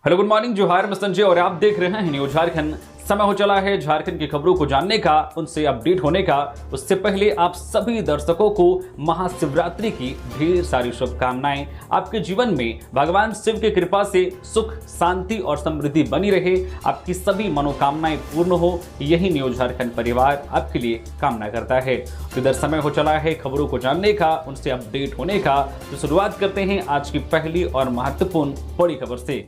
Hello good morning, जोहार, मैं संजय और आप देख रहे हैं न्यूज झारखंड। समय हो चला है झारखंड की खबरों को जानने का, उनसे अपडेट होने का। उससे पहले आप सभी दर्शकों को महाशिवरात्रि की ढेर सारी शुभकामनाएं। आपके जीवन में भगवान शिव की कृपा से सुख, शांति और समृद्धि बनी रहे, आपकी सभी मनोकामनाएं पूर्ण हो, यही न्यूज झारखंड परिवार आपके लिए कामना करता है। इधर समय हो चला है खबरों को जानने का, उनसे अपडेट होने का। तो शुरुआत करते हैं आज की पहली और महत्वपूर्ण बड़ी खबर से।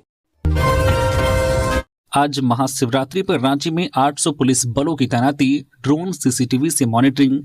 आज महाशिवरात्रि पर रांची में 800 पुलिस बलों की तैनाती, ड्रोन, सीसीटीवी से मॉनिटरिंग।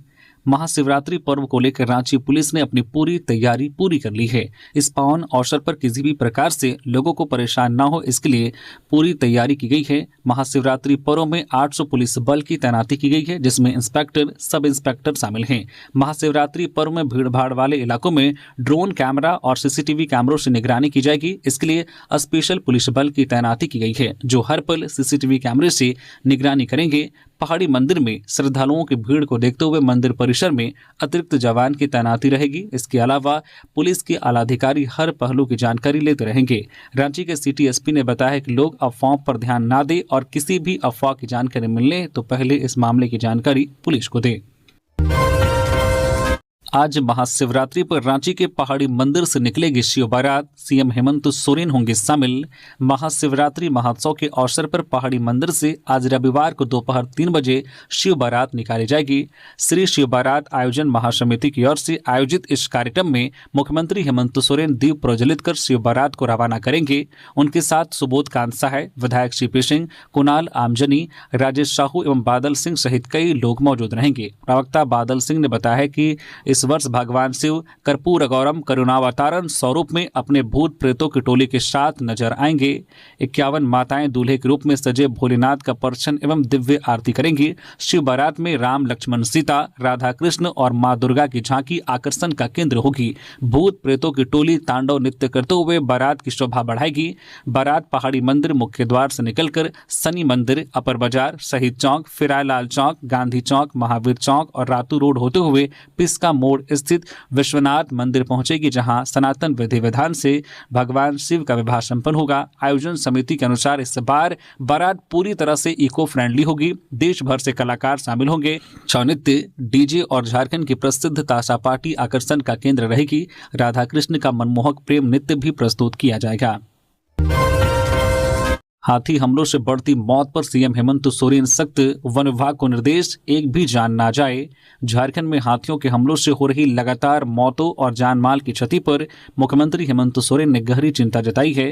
महाशिवरात्रि पर्व को लेकर रांची पुलिस ने अपनी पूरी तैयारी पूरी कर ली है। इस पावन अवसर पर किसी भी प्रकार से लोगों को परेशान न हो, इसके लिए पूरी तैयारी की गई है। महाशिवरात्रि पर्व में 800 पुलिस बल की तैनाती की गई है, जिसमें इंस्पेक्टर, सब इंस्पेक्टर शामिल हैं। महाशिवरात्रि पर्व में भीड़ भाड़ वाले इलाकों में ड्रोन कैमरा और सीसीटीवी कैमरों से निगरानी की जाएगी। इसके लिए स्पेशल पुलिस बल की तैनाती की गई है, जो हर पल सीसीटीवी कैमरे से निगरानी करेंगे। पहाड़ी मंदिर में श्रद्धालुओं की भीड़ को देखते हुए मंदिर परिसर में अतिरिक्त जवान की तैनाती रहेगी। इसके अलावा पुलिस के आलाधिकारी हर पहलू की जानकारी लेते रहेंगे। रांची के सिटी एसपी ने बताया कि लोग अफवाहों पर ध्यान न दें और किसी भी अफवाह की जानकारी मिलने तो पहले इस मामले की जानकारी पुलिस को दें। आज महाशिवरात्रि पर रांची के पहाड़ी मंदिर से निकलेगी शिव बारात, सीएम हेमंत सोरेन होंगे शामिल। महाशिवरात्रि महोत्सव के अवसर पर पहाड़ी मंदिर से आज रविवार को दोपहर 3 बजे शिव बारात निकाली जाएगी। श्री शिव बारात आयोजन महासमिति की ओर से आयोजित इस कार्यक्रम में मुख्यमंत्री हेमंत सोरेन दीप प्रज्वलित कर शिव बारात को रवाना करेंगे। उनके साथ सुबोध कांत है, विधायक सीपी सिंह, कुणाल आमजनी, राजेश साहू एवं बादल सिंह सहित कई लोग मौजूद रहेंगे। प्रवक्ता बादल सिंह ने बताया कि इस वर्ष भगवान शिव कर्पूर गौरम करुणावतारण स्वरूप में अपने भूत प्रेतों की टोली के साथ नजर आएंगे। 51 माताएं दूल्हे के रूप में सजे भोलेनाथ का दर्शन एवं दिव्य आरती करेंगी। शिव बारात में राम, लक्ष्मण, सीता, राधा कृष्ण और मां दुर्गा की झांकी आकर्षण का केंद्र होगी। भूत प्रेतों की टोली तांडव नृत्य करते हुए बारात की शोभा बढ़ाएगी। बारात पहाड़ी मंदिर मुख्य द्वार से निकलकर शनि मंदिर, अपर बाजार, शहीद चौक, फिरायलाल चौक, गांधी चौक, महावीर चौक और रातू रोड होते हुए पिस्का मोड़ स्थित विश्वनाथ मंदिर पहुंचेगी, जहां सनातन विधि विधान से भगवान शिव का विवाह संपन्न होगा। आयोजन समिति के अनुसार इस बार बारात पूरी तरह से इको फ्रेंडली होगी। देश भर से कलाकार शामिल होंगे। छौ नृत्य, डीजे और झारखंड की प्रसिद्ध ताशा पार्टी आकर्षण का केंद्र रहेगी। राधा कृष्ण का मनमोहक प्रेम नृत्य भी प्रस्तुत किया जाएगा। हाथी हमलों से बढ़ती मौत पर सीएम हेमंत सोरेन सख्त, वन विभाग को निर्देश, एक भी जान ना जाए। झारखंड में हाथियों के हमलों से हो रही लगातार मौतों और जान माल की क्षति पर मुख्यमंत्री हेमंत सोरेन ने गहरी चिंता जताई है।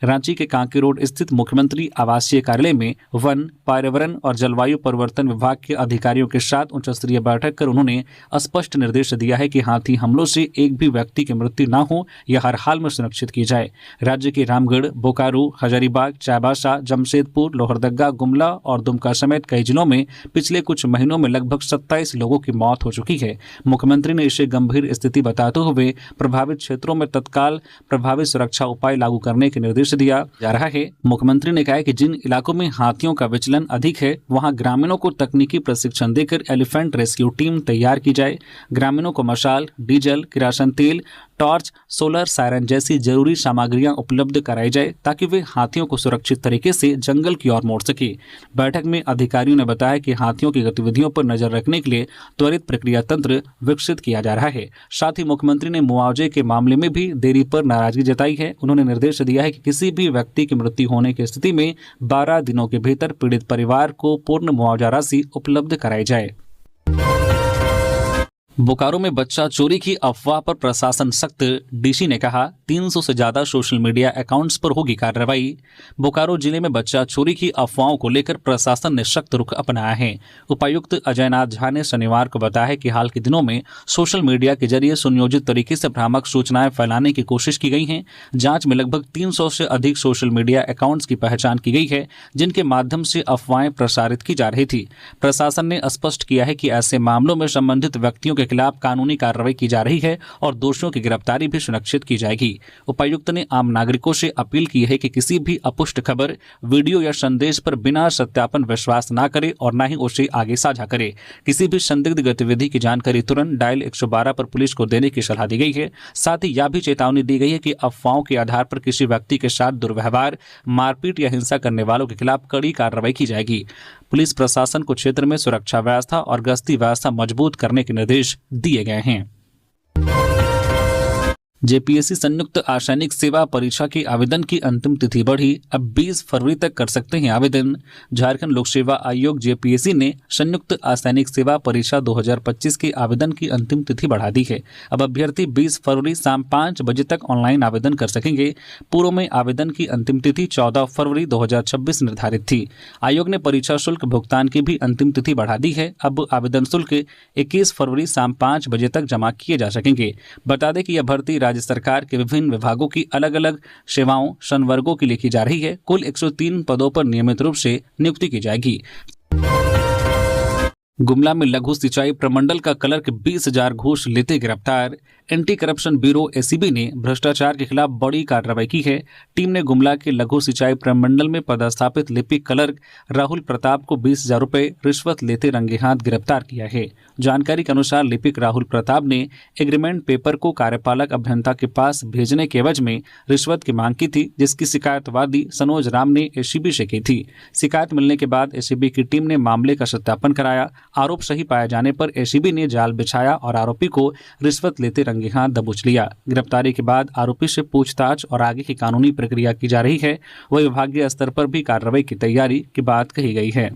रांची के कांके रोड स्थित मुख्यमंत्री आवासीय कार्यालय में वन, पर्यावरण और जलवायु परिवर्तन विभाग के अधिकारियों के साथ उच्च स्तरीय बैठक कर उन्होंने स्पष्ट निर्देश दिया है कि हाथी हमलों से एक भी व्यक्ति की मृत्यु न हो, यह हर हाल में सुनिश्चित की जाए। राज्य के रामगढ़, बोकारो, हजारीबाग, चाईबासा, जमशेदपुर, लोहरदगा, गुमला और दुमका समेत कई जिलों में पिछले कुछ महीनों में लगभग 27 लोगों की मौत हो चुकी है। मुख्यमंत्री ने इसे गंभीर स्थिति बताते हुए प्रभावित क्षेत्रों में तत्काल प्रभावी सुरक्षा उपाय लागू करने के निर्देश दिया जा रहा है। मुख्यमंत्री ने कहा कि जिन इलाकों में हाथियों का विचलन अधिक है, वहां ग्रामीणों को तकनीकी प्रशिक्षण देकर एलिफेंट रेस्क्यू टीम तैयार की जाए। ग्रामीणों को मशाल, डीजल, किरासन तेल, टॉर्च, सोलर सायरन जैसी जरूरी सामग्रियां उपलब्ध कराई जाए, ताकि वे हाथियों को सुरक्षित तरीके से जंगल की ओर मोड़ सके। बैठक में अधिकारियों ने बताया कि हाथियों की गतिविधियों पर नजर रखने के लिए त्वरित प्रक्रिया तंत्र विकसित किया जा रहा है। साथ ही मुख्यमंत्री ने मुआवजे के मामले में भी देरी पर नाराजगी जताई है। उन्होंने निर्देश दिया है कि किसी भी व्यक्ति की मृत्यु होने की स्थिति में 12 दिनों के भीतर पीड़ित परिवार को पूर्ण मुआवजा राशि उपलब्ध कराई जाए। बोकारो में बच्चा चोरी की अफवाह पर प्रशासन सख्त, डीसी ने कहा 300 से ज्यादा सोशल मीडिया अकाउंट्स पर होगी कार्रवाई। बोकारो जिले में बच्चा चोरी की अफवाहों को लेकर प्रशासन ने सख्त रुख अपनाया है। उपायुक्त अजयनाथ झा ने शनिवार को बताया कि हाल के दिनों में सोशल मीडिया के जरिए सुनियोजित तरीके से भ्रामक सूचनाएं फैलाने की कोशिश की गई हैं। जांच में लगभग 300 से अधिक सोशल मीडिया अकाउंट्स की पहचान की गई है, जिनके माध्यम से अफवाहें प्रसारित की जा रही थी। प्रशासन ने स्पष्ट किया है कि ऐसे मामलों में संबंधित व्यक्तियों के के खिलाफ कानूनी कार्रवाई की जा रही है और दोषियों की गिरफ्तारी भी सुनिश्चित की जाएगी। उपायुक्त ने आम नागरिकों से अपील की है कि किसी भी अपुष्ट खबर, वीडियो या संदेश पर बिना सत्यापन विश्वास न करे और न ही उसे आगे साझा करे। किसी भी संदिग्ध गतिविधि की जानकारी तुरंत डायल 112 पर पुलिस को देने की सलाह दी गई है। साथ ही यह भी चेतावनी दी गई है कि अफवाहों के आधार पर किसी व्यक्ति के साथ दुर्व्यवहार, मारपीट या हिंसा करने वालों के खिलाफ कड़ी कार्रवाई की जाएगी। पुलिस प्रशासन को क्षेत्र में सुरक्षा व्यवस्था और गश्ती व्यवस्था मजबूत करने के निर्देश दिए गए हैं। जेपीएससी संयुक्त आसैनिक सेवा परीक्षा की आवेदन की अंतिम तिथि बढ़ी, अब 20 फरवरी तक कर सकते हैं आवेदन। झारखंड लोक सेवा आयोग जेपीएससी ने संयुक्त आसैनिक सेवा परीक्षा 2025 की आवेदन की अंतिम तिथि बढ़ा दी है। अब अभ्यर्थी 20 फरवरी शाम 5 बजे तक ऑनलाइन आवेदन कर सकेंगे। पूर्व में आवेदन की अंतिम तिथि 14 फरवरी 2026 निर्धारित थी। आयोग ने परीक्षा शुल्क भुगतान की भी अंतिम तिथि बढ़ा दी है। अब आवेदन शुल्क 21 फरवरी शाम 5 बजे तक जमा किए जा सकेंगे। बता दें कि यह भर्ती राज्य सरकार के विभिन्न विभागों की अलग अलग सेवाओं संवर्गों की लिखी जा रही है। कुल 103 पदों पर नियमित रूप से नियुक्ति की जाएगी। गुमला में लघु सिंचाई प्रमंडल का क्लर्क 20,000 घूस लेते गिरफ्तार। एंटी करप्शन ब्यूरो एसीबी ने भ्रष्टाचार के खिलाफ बड़ी कार्रवाई की है। टीम ने गुमला के लघु सिंचाई प्रमंडल में पदस्थापित लिपिक क्लर्क राहुल प्रताप को 20,000 रुपए रिश्वत लेते रंगे हाथ गिरफ्तार किया है। जानकारी के अनुसार लिपिक राहुल प्रताप ने एग्रीमेंट पेपर को कार्यपालक अभियंता के पास भेजने के एवज में रिश्वत की मांग की थी, जिसकी शिकायत वादी सनोज राम ने एसीबी से की थी। शिकायत मिलने के बाद एसीबी की टीम ने मामले का सत्यापन कराया। आरोप सही पाए जाने पर एसीबी ने जाल बिछाया और आरोपी को रिश्वत लेते रंगे हाथ दबोच लिया। गिरफ्तारी के बाद आरोपी से पूछताछ और आगे की कानूनी प्रक्रिया की जा रही है। वही विभागीय स्तर पर भी कार्रवाई की तैयारी की बात कही गई है।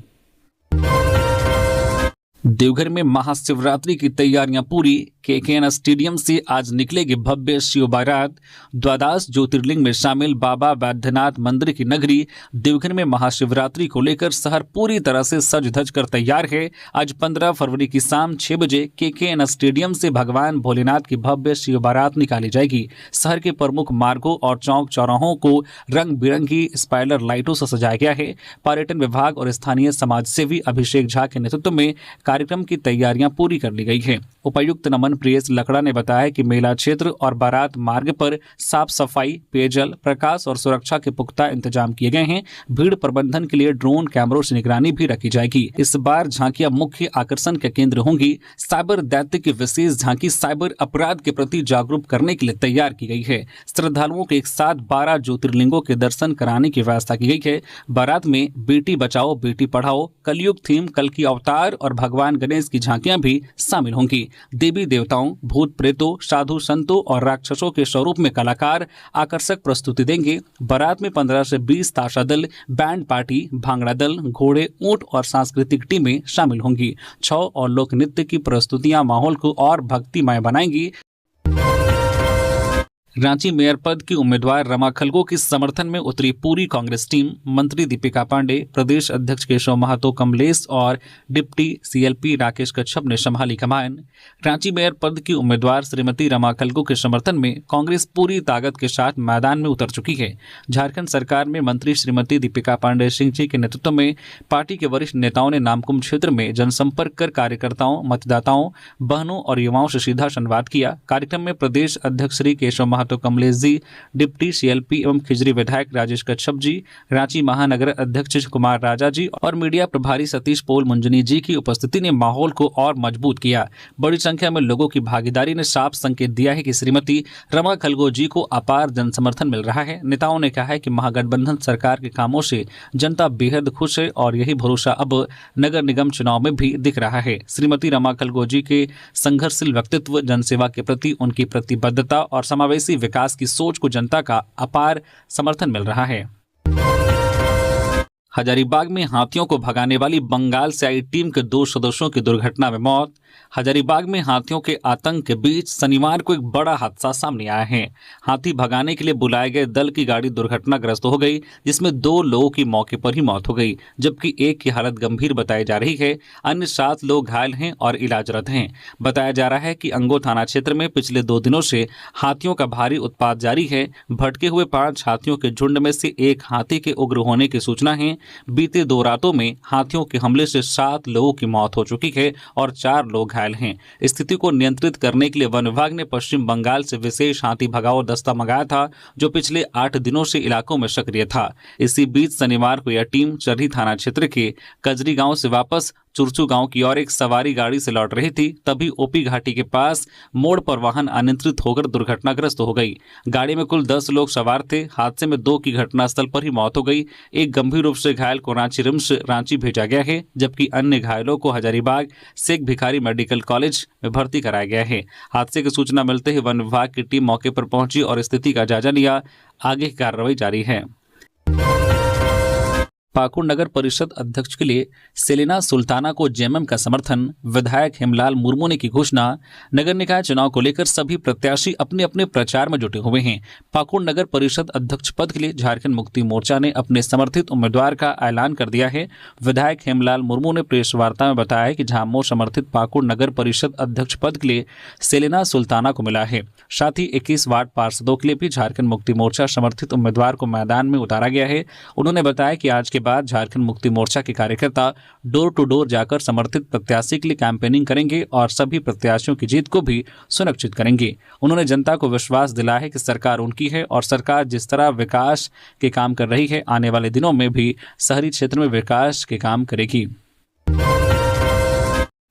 देवघर में महाशिवरात्रि की तैयारियां पूरी। केकेएन स्टेडियम से आज निकलेगी भव्य शिव बारात। द्वादश ज्योतिर्लिंग में शामिल बाबा बैद्यनाथ मंदिर की नगरी देवघर में महाशिवरात्रि को लेकर शहर पूरी तरह से सज धज कर तैयार है। आज 15 फरवरी की शाम 6 बजे केकेएन स्टेडियम से भगवान भोलेनाथ की भव्य शिव बारात निकाली जाएगी। शहर के प्रमुख मार्गों और चौक चौराहों को रंग बिरंगी स्पाइलर लाइटों से सजाया गया है। पर्यटन विभाग और स्थानीय समाज सेवी अभिषेक झा के नेतृत्व में कार्यक्रम की तैयारियां पूरी कर ली गई है। उपायुक्त नमन प्रियेश लकड़ा ने बताया कि मेला क्षेत्र और बारात मार्ग पर साफ सफाई, पेयजल, प्रकाश और सुरक्षा के पुख्ता इंतजाम किए गए हैं। भीड़ प्रबंधन के लिए ड्रोन कैमरों से निगरानी भी रखी जाएगी। इस बार झांकियां मुख्य आकर्षण के केंद्र होंगी। साइबर दैत्य की विशेष झांकी साइबर अपराध के प्रति जागरूक करने के लिए तैयार की गई है। श्रद्धालुओं को एक साथ 12 ज्योतिर्लिंगों के दर्शन कराने की व्यवस्था की गई है। बारात में बेटी बचाओ बेटी पढ़ाओ, कलयुग थीम, कल की अवतार और भगवान गणेश की झांकियां भी शामिल होंगी। देवी देवताओं, भूत प्रेतों, साधु संतों और राक्षसों के स्वरूप में कलाकार आकर्षक प्रस्तुति देंगे। बारात में 15 से 20 ताशा दल, बैंड पार्टी, भांगड़ा दल, घोड़े, ऊंट और सांस्कृतिक टीमें शामिल होंगी। छौ और लोक नृत्य की प्रस्तुतियां माहौल को और भक्तिमय बनाएंगी। रांची मेयर पद की उम्मीदवार रमा खलगो के समर्थन में उतरी पूरी कांग्रेस टीम। मंत्री दीपिका पांडे, प्रदेश अध्यक्ष केशव महतो कमलेश और डिप्टी सीएलपी राकेश कच्छप ने संभाली कमान। रांची मेयर पद की उम्मीदवार श्रीमती रमा खलगो के समर्थन में कांग्रेस पूरी ताकत के साथ मैदान में उतर चुकी है। झारखंड सरकार में मंत्री श्रीमती दीपिका पांडे सिंह जी के नेतृत्व में पार्टी के वरिष्ठ नेताओं ने नामकुम क्षेत्र में जनसंपर्क कर कार्यकर्ताओं, मतदाताओं, बहनों और युवाओं से सीधा संवाद किया। कार्यक्रम में प्रदेश अध्यक्ष श्री केशव महतो कमलेश जी, डिप्टी सीएलपी एवं खिजरी विधायक राजेश कच्छप जी, रांची महानगर अध्यक्ष कुमार राजा जी और मीडिया प्रभारी सतीश पोल मुंजनी जी की उपस्थिति ने माहौल को और मजबूत किया। बड़ी संख्या में लोगों की भागीदारी ने साफ संकेत दिया है कि श्रीमती रमा खलगो जी को अपार जनसमर्थन मिल रहा है। नेताओं ने कहा है कि महागठबंधन सरकार के कामों से जनता बेहद खुश है और यही भरोसा अब नगर निगम चुनाव में भी दिख रहा है। श्रीमती रमा खलगो जी के संघर्षशील व्यक्तित्व, जनसेवा के प्रति उनकी प्रतिबद्धता और समावेशी विकास की सोच को जनता का अपार समर्थन मिल रहा है। हजारीबाग में हाथियों को भगाने वाली बंगाल से आई टीम के 2 सदस्यों की दुर्घटना में मौत। हजारीबाग में हाथियों के आतंक के बीच शनिवार को एक बड़ा हादसा सामने आया है। हाथी भगाने के लिए बुलाए गए दल की गाड़ी दुर्घटनाग्रस्त हो गई, जिसमें 2 लोगों की मौके पर ही मौत हो गई, जबकि एक की हालत गंभीर बताई जा रही है। अन्य 7 लोग घायल हैं और इलाजरत हैं। बताया जा रहा है कि अंगो थाना क्षेत्र में पिछले 2 दिनों से हाथियों का भारी उत्पात जारी है। भटके हुए 5 हाथियों के झुंड में से एक हाथी के उग्र होने की सूचना है। बीते 2 रातों में हाथियों के हमले से 7 लोगों की मौत हो चुकी है और 4 लोग घायल हैं। स्थिति को नियंत्रित करने के लिए वन विभाग ने पश्चिम बंगाल से विशेष हाथी भगाओ दस्ता मंगाया था, जो पिछले 8 दिनों से इलाकों में सक्रिय था। इसी बीच शनिवार को यह टीम चरही थाना क्षेत्र के कजरी गांव से वापस चुरचू गांव की ओर एक सवारी गाड़ी से लौट रही थी, तभी ओपी घाटी के पास मोड़ पर वाहन अनियंत्रित होकर दुर्घटनाग्रस्त हो गई। गाड़ी में कुल 10 लोग सवार थे। हादसे में 2 की घटनास्थल पर ही मौत हो गई। एक गंभीर रूप से घायल को रांची रिम्स रांची भेजा गया है, जबकि अन्य घायलों को हजारीबाग शेख भिखारी मेडिकल कॉलेज में भर्ती कराया गया है। हादसे की सूचना मिलते ही वन विभाग की टीम मौके पर पहुंची और स्थिति का जायजा लिया। आगे की कार्रवाई जारी है। पाकुड़ नगर परिषद अध्यक्ष के लिए सेलिना सुल्ताना को जेएमएम का समर्थन, विधायक हेमलाल मुर्मू ने की घोषणा। नगर निकाय चुनाव को लेकर सभी प्रत्याशी अपने अपने प्रचार में जुटे हुए हैं। पाकुड़ नगर परिषद अध्यक्ष पद के लिए झारखंड मुक्ति मोर्चा ने अपने समर्थित उम्मीदवार का ऐलान कर दिया है। विधायक हेमलाल मुर्मू ने प्रेस वार्ता में बताया कि झाममो समर्थित पाकुड़ नगर परिषद अध्यक्ष पद के लिए सेलिना सुल्ताना को मिला है। साथ ही 21 वार्ड पार्षदों के लिए भी झारखंड मुक्ति मोर्चा समर्थित उम्मीदवार को मैदान में उतारा गया है। उन्होंने बताया कि आज के बाद झारखंड मुक्ति मोर्चा के कार्यकर्ता डोर टू डोर जाकर समर्थित प्रत्याशी के लिए कैंपेनिंग करेंगे और सभी प्रत्याशियों की जीत को भी सुनिश्चित करेंगे। उन्होंने जनता को विश्वास दिलाया है कि सरकार उनकी है और सरकार जिस तरह विकास के काम कर रही है, आने वाले दिनों में भी शहरी क्षेत्र में विकास के काम करेगी।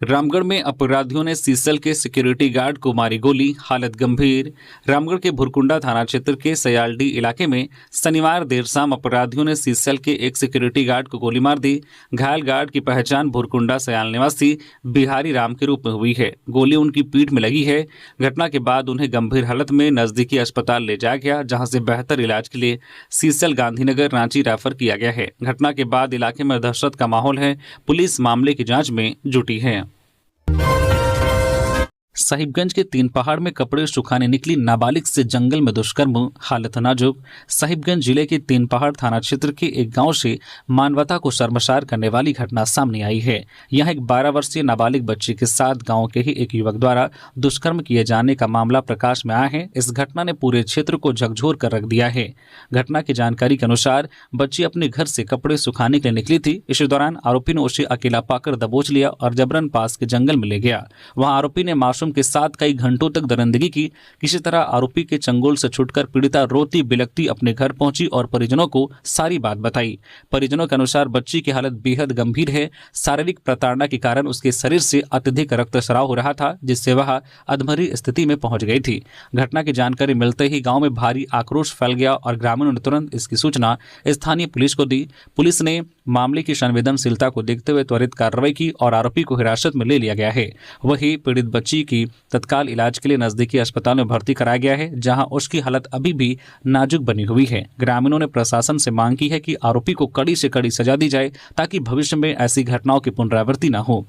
रामगढ़ में अपराधियों ने सीसल के सिक्योरिटी गार्ड को मारी गोली, हालत गंभीर। रामगढ़ के भुरकुंडा थाना क्षेत्र के सयालडी इलाके में शनिवार देर शाम अपराधियों ने सीसल के एक सिक्योरिटी गार्ड को गोली मार दी। घायल गार्ड की पहचान भुरकुंडा सयाल निवासी बिहारी राम के रूप में हुई है। गोली उनकी पीठ में लगी है। घटना के बाद उन्हें गंभीर हालत में नजदीकी अस्पताल ले जाया गया, जहां से बेहतर इलाज के लिए सीसल गांधीनगर रांची रेफर किया गया है। घटना के बाद इलाके में दहशत का माहौल है। पुलिस मामले की जांच में जुटी है। साहिबगंज के 3 पहाड़ में कपड़े सुखाने निकली नाबालिग से जंगल में दुष्कर्म, हालत नाजुक। साहिबगंज जिले के 3 पहाड़ थाना क्षेत्र के एक गांव से मानवता को शर्मसार करने वाली घटना सामने आई है। यहां एक 12 वर्षीय नाबालिग बच्ची के साथ गांव के ही एक युवक द्वारा दुष्कर्म किए जाने का मामला प्रकाश में आया है। इस घटना ने पूरे क्षेत्र को झकझोर कर रख दिया है। घटना की जानकारी के अनुसार बच्ची अपने घर से कपड़े सुखाने के लिए निकली थी। इस दौरान आरोपी ने उसे अकेला पाकर दबोच लिया और जबरन पास के जंगल में ले गया। वहां आरोपी ने मासूम के साथ कई घंटों तक दरिंदगी की। किसी तरह आरोपी के चंगुल से छूटकर पीड़िता रोती बिलखती अपने घर पहुंची और परिजनों को सारी बात बताई। परिजनों के अनुसार बच्ची की हालत बेहद गंभीर है। शारीरिक प्रताड़ना के कारण उसके शरीर से अत्यधिक रक्तस्राव हो रहा था, जिससे वह अधमरी स्थिति में पहुंच गई थी। घटना की जानकारी मिलते ही गांव में भारी आक्रोश फैल गया और ग्रामीणों ने तुरंत इसकी सूचना स्थानीय पुलिस को दी। पुलिस ने मामले की संवेदनशीलता को देखते हुए त्वरित कार्रवाई की और आरोपी को हिरासत में ले लिया गया है। वहीं पीड़ित बच्ची की तत्काल इलाज के लिए नजदीकी अस्पताल में भर्ती कराया गया है, जहां उसकी हालत अभी भी नाजुक बनी हुई है। ग्रामीणों ने प्रशासन से मांग की है कि आरोपी को कड़ी से कड़ी सजा दी जाए, ताकि भविष्य में ऐसी घटनाओं की पुनरावृत्ति न हो।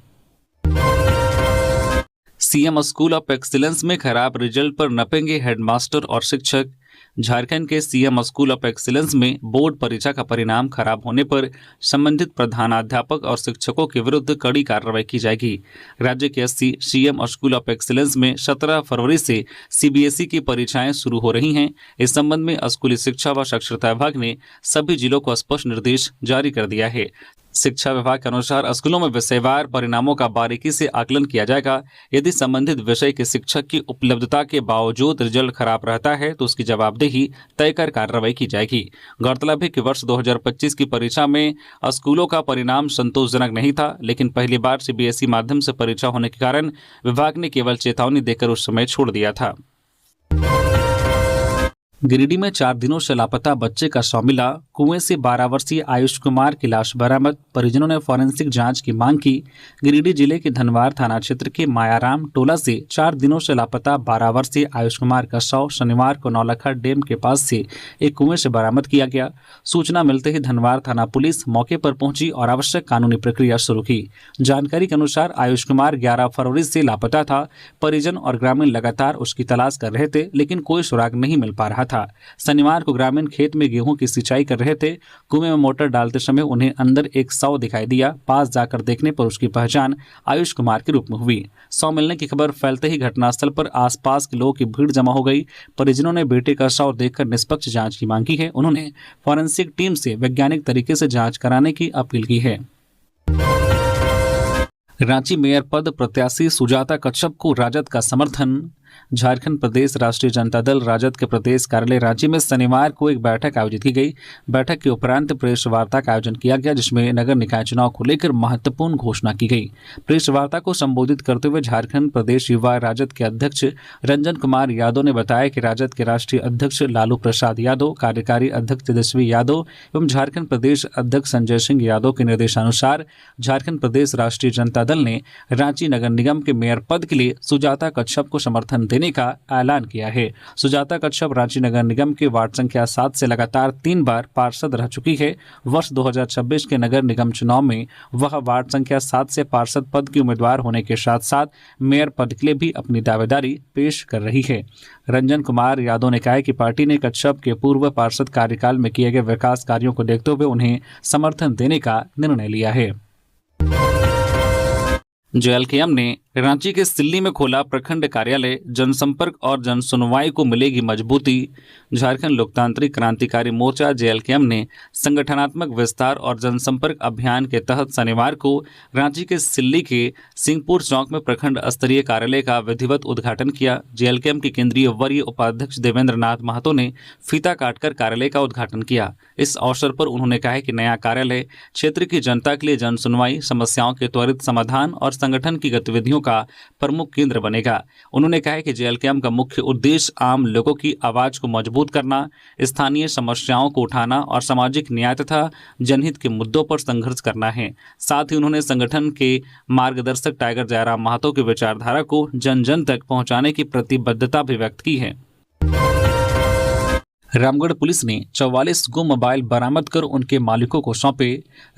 सीएम स्कूल ऑफ एक्सीलेंस में खराब रिजल्ट पर नपेंगे हेडमास्टर और शिक्षक। झारखंड के सीएम स्कूल ऑफ एक्सीलेंस में बोर्ड परीक्षा का परिणाम खराब होने पर संबंधित प्रधानाध्यापक और शिक्षकों के विरुद्ध कड़ी कार्रवाई की जाएगी। राज्य के 80 सीएम स्कूल ऑफ एक्सीलेंस में 17 फरवरी से सीबीएसई की परीक्षाएं शुरू हो रही हैं। इस संबंध में स्कूली शिक्षा व साक्षरता विभाग ने सभी जिलों को स्पष्ट निर्देश जारी कर दिया है। शिक्षा विभाग के अनुसार स्कूलों में विषयवार परिणामों का बारीकी से आकलन किया जाएगा। यदि संबंधित विषय के शिक्षक की उपलब्धता के बावजूद रिजल्ट खराब रहता है तो उसकी जवाबदेही तय कर कार्रवाई की जाएगी। गौरतलब है कि वर्ष 2025 की परीक्षा में स्कूलों का परिणाम संतोषजनक नहीं था, लेकिन पहली बार सीबीएसई माध्यम से परीक्षा होने के कारण विभाग ने केवल चेतावनी देकर उस समय छोड़ दिया था। गिरिडीह में 4 दिनों से लापता बच्चे का शव मिला। कुएं से 12 वर्षीय आयुष कुमार की लाश बरामद। परिजनों ने फॉरेंसिक जांच की मांग की। गिरिडीह जिले के धनवार थाना क्षेत्र के मायाराम टोला से 4 दिनों से लापता 12 वर्षीय आयुष कुमार का शव शनिवार को नौलखा डैम के पास से एक कुएं से बरामद किया गया। सूचना मिलते ही धनवार थाना पुलिस मौके पर पहुंची और आवश्यक कानूनी प्रक्रिया शुरू की। जानकारी के अनुसार आयुष कुमार 11 फरवरी से लापता था। परिजन और ग्रामीण लगातार उसकी तलाश कर रहे थे, लेकिन कोई सुराग नहीं मिल पा रहा था। शनिवार को ग्रामीण खेत में गेहूं की सिंचाई कर रहे थे। कुएं में मोटर डालते समय उन्हें अंदर एक शव दिखाई दिया। पास जाकर देखने पर उसकी पहचान आयुष कुमार के रूप में हुई। शव मिलने की खबर फैलते ही घटनास्थल पर आसपास के लोगों की भीड़ जमा हो गई। परिजनों ने बेटे का शव देखकर निष्पक्ष जांच की मांग की है। उन्होंने फॉरेंसिक टीम से वैज्ञानिक तरीके से जांच कराने की अपील की है। रांची मेयर पद प्रत्याशी सुजाता कच्छप को राजद का समर्थन। झारखंड प्रदेश राष्ट्रीय जनता दल राजद के प्रदेश कार्यालय रांची में शनिवार को एक बैठक आयोजित की गई। बैठक के उपरांत प्रेस वार्ता का आयोजन किया गया, जिसमें नगर निकाय चुनाव को लेकर महत्वपूर्ण घोषणा की गई। प्रेस वार्ता को संबोधित करते हुए झारखंड प्रदेश युवा राजद के अध्यक्ष रंजन कुमार यादव ने बताया कि राजद के राष्ट्रीय अध्यक्ष लालू प्रसाद यादव, कार्यकारी अध्यक्ष तेजस्वी यादव एवं झारखंड प्रदेश अध्यक्ष संजय सिंह यादव के निर्देशानुसार झारखंड प्रदेश राष्ट्रीय जनता दल ने रांची नगर निगम के मेयर पद के लिए सुजाता कच्छप को समर्थन देने का ऐलान किया है। सुजाता कच्छप रांची नगर निगम के वार्ड संख्या 7 से लगातार 3 बार पार्षद रह चुकी है। वर्ष 2026 के नगर निगम चुनाव में वह वार्ड संख्या 7 से पार्षद पद की उम्मीदवार होने के साथ साथ मेयर पद के लिए भी अपनी दावेदारी पेश कर रही है। रंजन कुमार यादव ने कहा कि पार्टी ने कच्छप के पूर्व पार्षद कार्यकाल में किए गए विकास कार्यों को देखते हुए उन्हें समर्थन देने का निर्णय लिया है। जेएलकेएम ने रांची के सिल्ली में खोला प्रखंड कार्यालय, जनसंपर्क और जनसुनवाई को मिलेगी मजबूती। झारखंड लोकतांत्रिक क्रांतिकारी मोर्चा जेएलकेएम ने संगठनात्मक विस्तार और जनसंपर्क अभियान के तहत शनिवार को रांची के सिल्ली के सिंहपुर चौक में प्रखंड स्तरीय कार्यालय का विधिवत उद्घाटन किया। जेएलकेएम के केंद्रीय वरीय उपाध्यक्ष देवेंद्र नाथ महतो ने फीता काटकर कार्यालय का उद्घाटन किया। इस अवसर पर उन्होंने कहा कि नया कार्यालय क्षेत्र की जनता के लिए जनसुनवाई, समस्याओं के त्वरित समाधान और संगठन की गतिविधियों का प्रमुख केंद्र बनेगा। उन्होंने कहा कि जेएलकेएम का मुख्य उद्देश्य आम लोगों की आवाज को मजबूत करना, स्थानीय समस्याओं को उठाना और सामाजिक न्याय तथा जनहित के मुद्दों पर संघर्ष करना है। साथ ही उन्होंने संगठन के मार्गदर्शक टाइगर जयराम महतो की विचारधारा को जन जन तक पहुंचाने की प्रतिबद्धता भी व्यक्त की है। रामगढ़ पुलिस ने 44 गुम मोबाइल बरामद कर उनके मालिकों को सौंपे।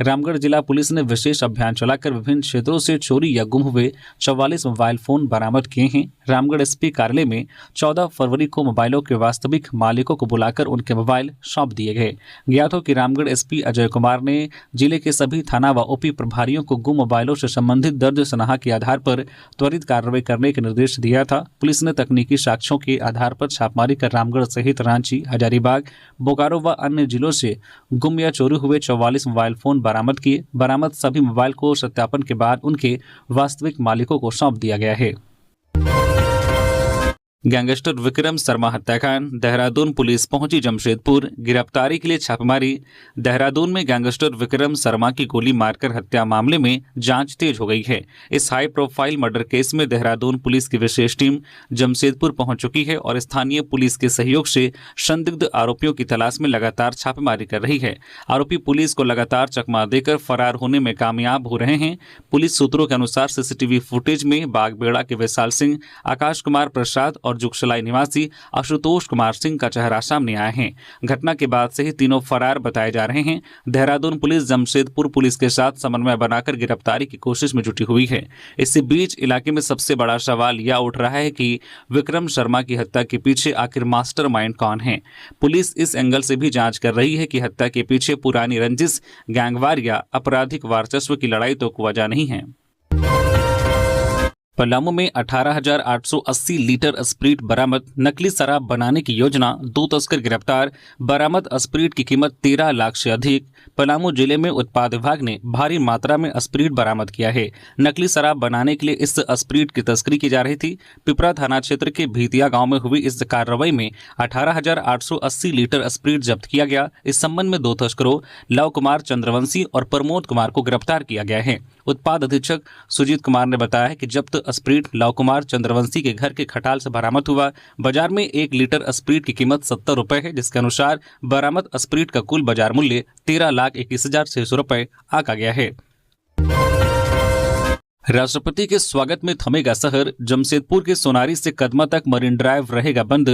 रामगढ़ जिला पुलिस ने विशेष अभियान चलाकर विभिन्न क्षेत्रों से चोरी या गुम हुए 44 मोबाइल फोन बरामद किए हैं। रामगढ़ एसपी कार्यालय में 14 फरवरी को मोबाइलों के वास्तविक मालिकों को बुलाकर उनके मोबाइल सौंप दिए गए। ज्ञात हो कि रामगढ़ एसपी अजय कुमार ने जिले के सभी थाना व ओपी प्रभारियों को गुम मोबाइलों से संबंधित दर्ज सनहा के आधार पर त्वरित कार्रवाई करने के निर्देश दिया था। पुलिस ने तकनीकी साक्ष्यों के आधार पर छापेमारी कर रामगढ़ सहित रांची, हजारीबाग, बोकारो व अन्य जिलों से गुम या चोरी हुए 44 मोबाइल फोन बरामद किए। बरामद सभी मोबाइल को सत्यापन के बाद उनके वास्तविक मालिकों को सौंप दिया गया है। गैंगस्टर विक्रम शर्मा हत्याकांड, देहरादून पुलिस पहुंची जमशेदपुर, गिरफ्तारी के लिए छापेमारी। देहरादून में गैंगस्टर विक्रम शर्मा की गोली मारकर हत्या मामले में जांच तेज हो गई है। इस हाई प्रोफाइल मर्डर केस में देहरादून पुलिस की विशेष टीम जमशेदपुर पहुंच चुकी है और स्थानीय पुलिस के सहयोग से संदिग्ध आरोपियों की तलाश में लगातार छापेमारी कर रही है। आरोपी पुलिस को लगातार चकमा देकर फरार होने में कामयाब हो रहे हैं। पुलिस सूत्रों के अनुसार सीसीटीवी फुटेज में बागबेड़ा के विशाल सिंह, आकाश कुमार प्रसाद और जुगसलाई निवासी आशुतोष कुमार सिंह का चेहरा सामने आया है। घटना के बाद से ही तीनों फरार बताए जा रहे हैं। देहरादून पुलिस जमशेदपुर पुलिस के साथ समन्वय बनाकर गिरफ्तारी की कोशिश में जुटी हुई है। इसी बीच इलाके में सबसे बड़ा सवाल यह उठ रहा है कि विक्रम शर्मा की हत्या के पीछे आखिर मास्टरमाइंड कौन है। पुलिस इस एंगल से भी जांच कर रही है कि हत्या के पीछे पुरानी रंजिश, गैंगवार या आपराधिक वर्चस्व की लड़ाई तो वजह नहीं है। पलामू में 18,880 लीटर स्प्रीट बरामद, नकली शराब बनाने की योजना, 2 तस्कर गिरफ्तार। बरामद स्प्रीट की कीमत 13 लाख से अधिक। पलामू जिले में उत्पाद विभाग ने भारी मात्रा में स्प्रीट बरामद किया है। नकली शराब बनाने के लिए इस स्प्रीट की तस्करी की जा रही थी। पिपरा थाना क्षेत्र के भीतिया गांव में हुई इस कार्रवाई में 18,880 लीटर स्प्रीट जब्त किया गया। इस संबंध में 2 तस्करों लव कुमार चंद्रवंशी और प्रमोद कुमार को गिरफ्तार किया गया है। उत्पाद अधीक्षक सुजीत कुमार ने बताया कि जब्त स्प्रीट लव कुमार चंद्रवंशी के घर के खटाल से बरामद हुआ। बाजार में 1 लीटर स्प्रीट की कीमत 70 रुपए है, जिसके अनुसार बरामद स्प्रीट का कुल बाजार मूल्य 13,21,600 रुपए आंका गया है। राष्ट्रपति के स्वागत में थमेगा शहर। जमशेदपुर के सोनारी से कदमा तक मरीन ड्राइव रहेगा बंद।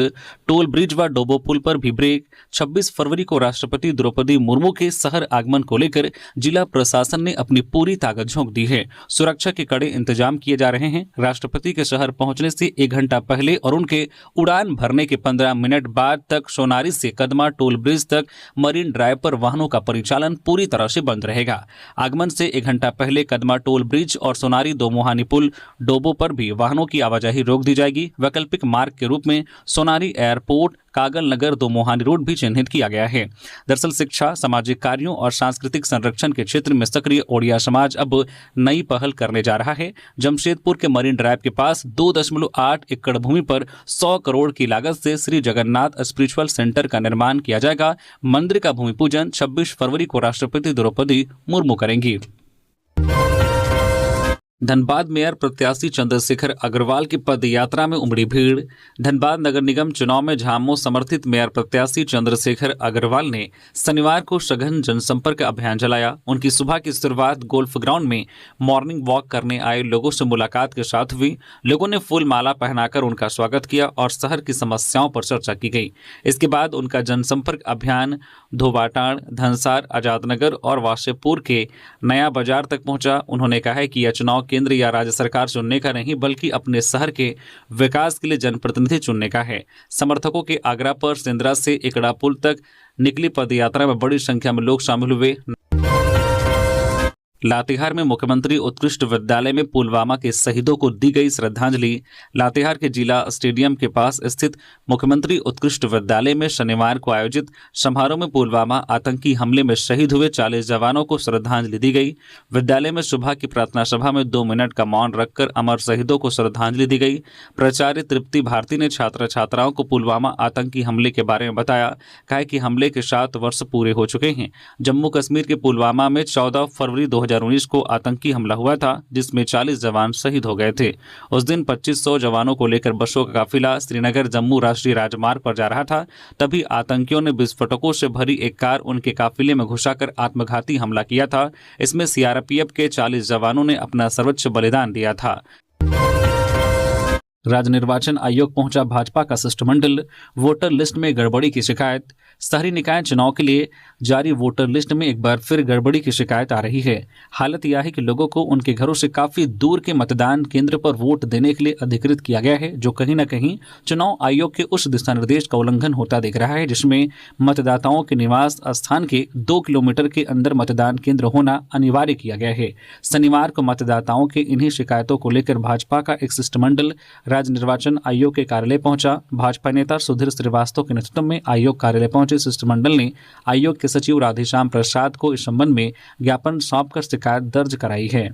टोल ब्रिज व डोबो पुल पर भी ब्रेक। 26 फरवरी को राष्ट्रपति द्रौपदी मुर्मू के शहर आगमन को लेकर जिला प्रशासन ने अपनी पूरी ताकत झोंक दी है। सुरक्षा के कड़े इंतजाम किए जा रहे हैं। राष्ट्रपति के शहर पहुंचने से 1 घंटा पहले और उनके उड़ान भरने के 15 मिनट बाद तक सोनारी से कदमा टोल ब्रिज तक मरीन ड्राइव पर वाहनों का परिचालन पूरी तरह से बंद रहेगा। आगमन से 1 घंटा पहले कदमा टोल ब्रिज और सोनारी दो मोहानी पुल डोबो पर भी वाहनों की आवाजाही रोक दी जाएगी। वैकल्पिक मार्ग के रूप में सोनारी एयरपोर्ट, कागल नगर, दो मोहानी रोड भी चिन्हित किया गया है। दरअसल शिक्षा, सामाजिक कार्यों और सांस्कृतिक संरक्षण के क्षेत्र में सक्रिय ओडिया समाज अब नई पहल करने जा रहा है। जमशेदपुर के मरीन ड्राइव के पास 2.8 एकड़ भूमि पर 100 करोड़ की लागत से श्री जगन्नाथ स्पिरिचुअल सेंटर का निर्माण किया जाएगा। मंदिर का भूमि पूजन 26 फरवरी को राष्ट्रपति द्रौपदी मुर्मू करेंगी। धनबाद मेयर प्रत्याशी चंद्रशेखर अग्रवाल की पद यात्रा में उमड़ी भीड़। धनबाद नगर निगम चुनाव में झामो समर्थित मेयर प्रत्याशी चंद्रशेखर अग्रवाल ने शनिवार को सघन जनसंपर्क अभियान चलाया। उनकी सुबह की शुरुआत गोल्फ ग्राउंड में मॉर्निंग वॉक करने आए लोगों से मुलाकात के साथ हुई। लोगों ने फूल माला पहनाकर उनका स्वागत किया और शहर की समस्याओं पर चर्चा की गई। इसके बाद उनका जनसंपर्क अभियान धोबाटाण, धनसार, आजादनगर और वासेपुर के नया बाजार तक पहुंचा। उन्होंने कहा है कि यह चुनाव केंद्र या राज्य सरकार चुनने का नहीं बल्कि अपने शहर के विकास के लिए जनप्रतिनिधि चुनने का है। समर्थकों के आग्रह पर सिंदरा से एकड़ा पुल तक निकली पदयात्रा में बड़ी संख्या में लोग शामिल हुए। लातेहार में मुख्यमंत्री उत्कृष्ट विद्यालय में पुलवामा के शहीदों को दी गई श्रद्धांजलि। लातेहार के जिला स्टेडियम के पास स्थित मुख्यमंत्री उत्कृष्ट विद्यालय में शनिवार को आयोजित समारोह में पुलवामा आतंकी हमले में शहीद हुए 40 जवानों को श्रद्धांजलि दी गई। विद्यालय में सुबह की प्रार्थना सभा में 2 मिनट का मौन रखकर अमर शहीदों को श्रद्धांजलि दी गई। प्राचार्य तृप्ति भारती ने छात्र छात्राओं को पुलवामा आतंकी हमले के बारे में बताया। कहा कि हमले के 7 वर्ष पूरे हो चुके हैं। जम्मू कश्मीर के पुलवामा में 14 फरवरी 2019 को आतंकी हमला हुआ था जिसमें 40 जवान शहीद हो गए थे। उस दिन 2500 जवानों को लेकर बसों का काफिला श्रीनगर जम्मू राष्ट्रीय राजमार्ग पर जा रहा था। तभी आतंकियों ने विस्फोटकों से भरी एक कार उनके काफिले में घुसाकर आत्मघाती हमला किया था। इसमें सीआरपीएफ के 40 जवानों ने अपना सर्वोच्च बलिदान दिया था। राज्य निर्वाचन आयोग पहुंचा भाजपा का शिष्टमंडल। वोटर लिस्ट में गड़बड़ी की शिकायत। शहरी निकाय चुनाव के लिए जारी वोटर लिस्ट में एक बार फिर गड़बड़ी की शिकायत आ रही है। हालत यह है कि लोगों को उनके घरों से काफी दूर के मतदान केंद्र पर वोट देने के लिए अधिकृत किया गया है, जो कहीं न कहीं चुनाव आयोग के उस दिशा निर्देश का उल्लंघन होता दिख रहा है जिसमें मतदाताओं के निवास स्थान के 2 किलोमीटर के अंदर मतदान केंद्र होना अनिवार्य किया गया है। शनिवार को मतदाताओं के इन्हीं शिकायतों को लेकर भाजपा का एक शिष्टमंडल राज्य निर्वाचन आयोग के कार्यालय पहुंचा। भाजपा नेता सुधीर श्रीवास्तव के नेतृत्व में आयोग कार्यालय पहुंचे शिष्टमंडल ने आयोग के सचिव राधेश्याम प्रसाद को इस संबंध में ज्ञापन सौंपकर शिकायत दर्ज कराई है।